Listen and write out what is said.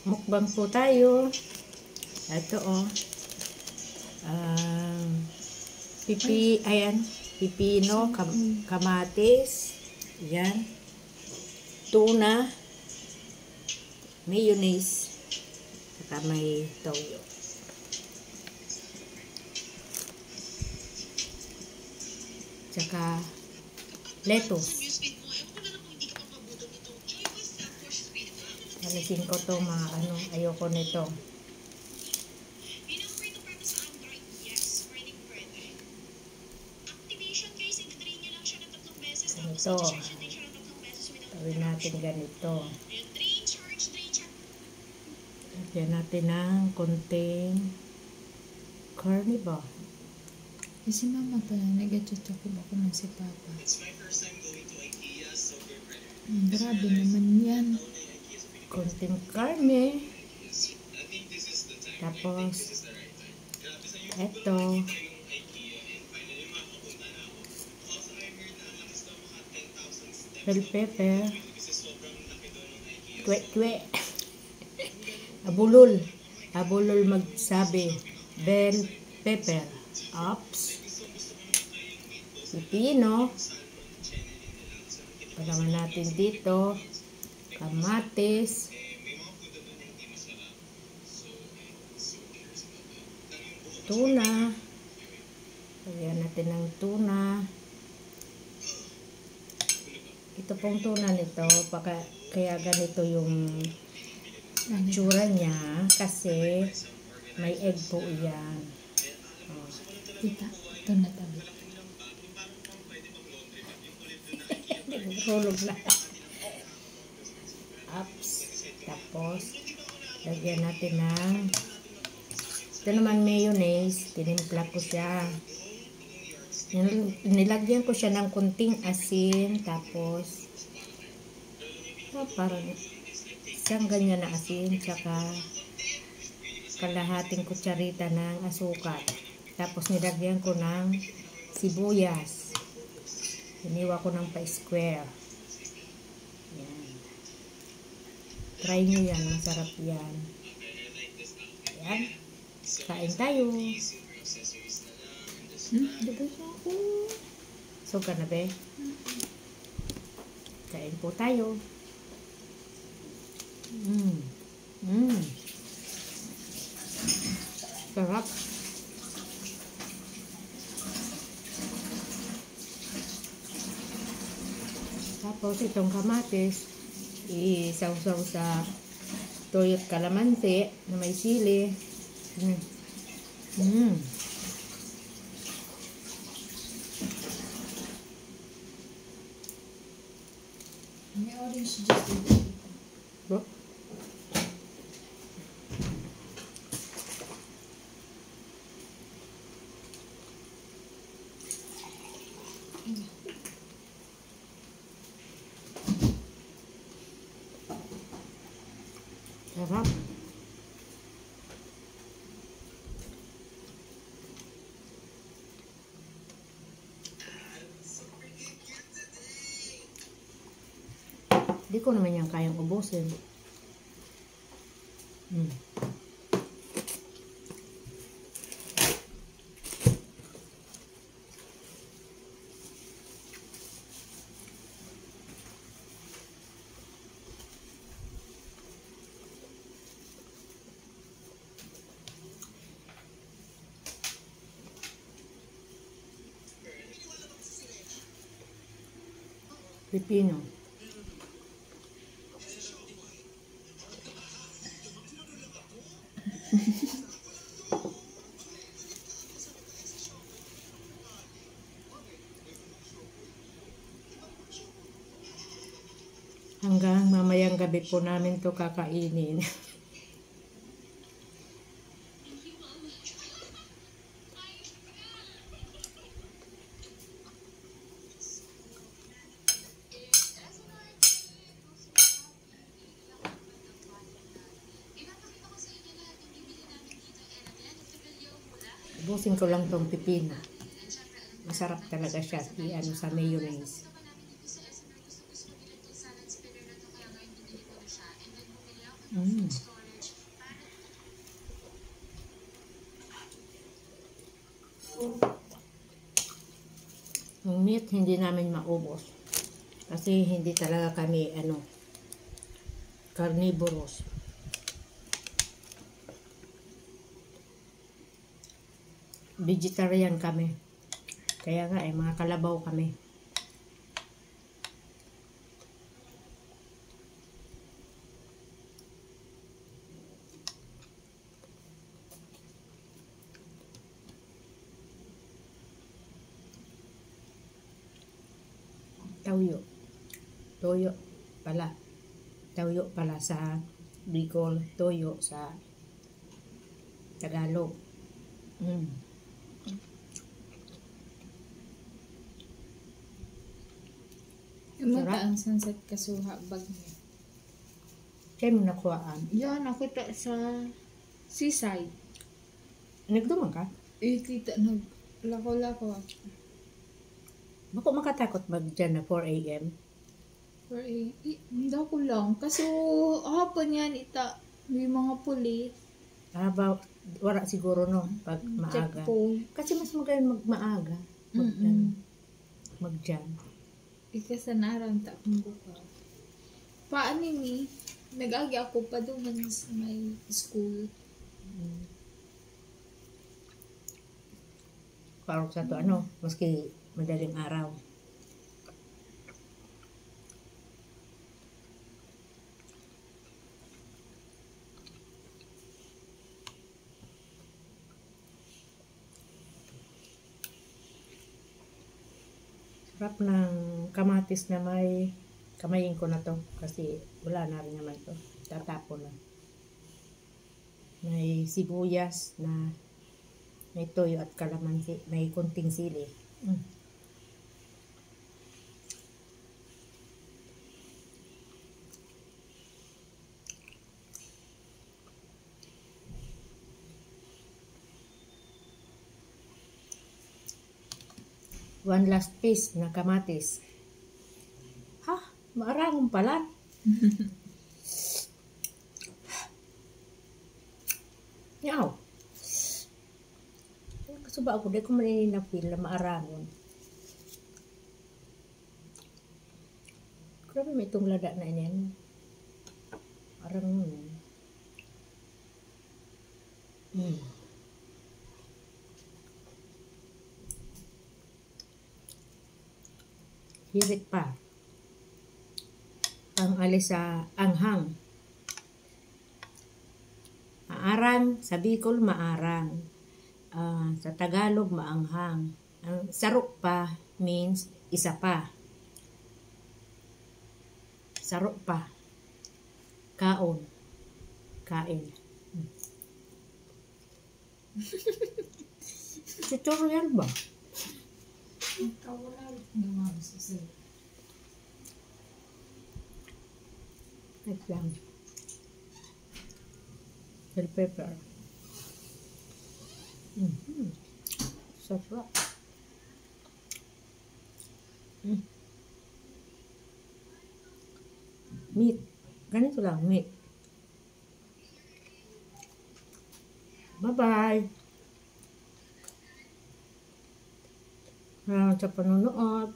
Mukbang po tayo. Ito pipino, kamatis, yan, tuna, mayonnaise, saka may toyo. Tsaka lettuce. Alisin ko to mga ayoko nito. Ganito. Gawin natin ganito. Lagyan natin ng konting carnival. Si mama pala, nag-chuchok ko ako ng si papa. Grabe naman yan. Konting karne. Tapos, eto. Bell pepper. Kwe-kwe. Abulol. Abulol magsabi. Bell pepper. Ops. Pipino. Palaman natin dito. Kamatis. Tuna. Lagyan natin ng tuna. Ito pong tuna nito, kaya ganito yung tsura niya kasi may egg po yan. Tita, ito na tabi. Hulog na. Ups. Tapos, lagyan natin ng ito naman mayonnaise. Tinimpla ko siya. Nilagyan ko siya ng kunting asin. Tapos, parang isang ganyan na asin. Tsaka, kalahating kutsarita ng asukal. Tapos, nilagyan ko ng sibuyas. Iniwa ko ng pa-square. Yan. Try nyo yan. Masarap yan. Yan. Kain tayo. Diba siya ako? So, ka na be? Kain po tayo. Sarap. Tapos, itong kamatis, isaw-saw sa toyo at kalamansi na may sili. May orange juice dito. Bro? Sarap. Hindi ko naman yan kayang ubusin. Pipino. Hanggang mamayang gabi po namin to kakainin. Ubusin ko lang tong pipino. Masarap talaga siya. I-ano sa mayonnaise. meat hindi namin maubos. Kasi hindi talaga kami carnivorous. Vegetarian kami. Kaya nga mga kalabaw kami. Tawyo. Toyo pala. Tawyo pala sa Bicol. Toyo sa Tagalog. Mata ang sunset kasuha bag niya. Kaya mo nakuhaan. Yan, nakita sa seaside. Nagdumang ka? Kita lako-lako ako. Bako makatakot dyan na 4 a.m. Hindi ko lang. Kaso hapon yan may mga pulis. Wala siguro no, pag maaga. Checkpoint. Kasi mas magaling maaga. Mag-jam. Ikasanaran ta akong buka. Paano ni? Nag-agi ako pa doon sa may school. Parang sa to maski madaling araw. Sarap ng kamatis na may kamayin ko na to kasi wala na rin naman to. Tatapon na. May sibuyas na may toyo at kalamansi. May kunting sili. One last piece na kamatis. Ha? Maarangong pala. Yaw. Kaso ba ako, di ko maninapil na maarangon. Grabe may itong lada na yan. Arangon. Hirit pa. Ang alis sa anghang. Maarang, sa Bicol maarang. Sa Tagalog maanghang. Ang sarok pa means isa pa. Sarok pa. Kaon. Kain. Tutorial ba? Wait lang. Bell pepper. Sarap. Meat. Ganito lang, meat. Bye-bye. Salamat sa panonood.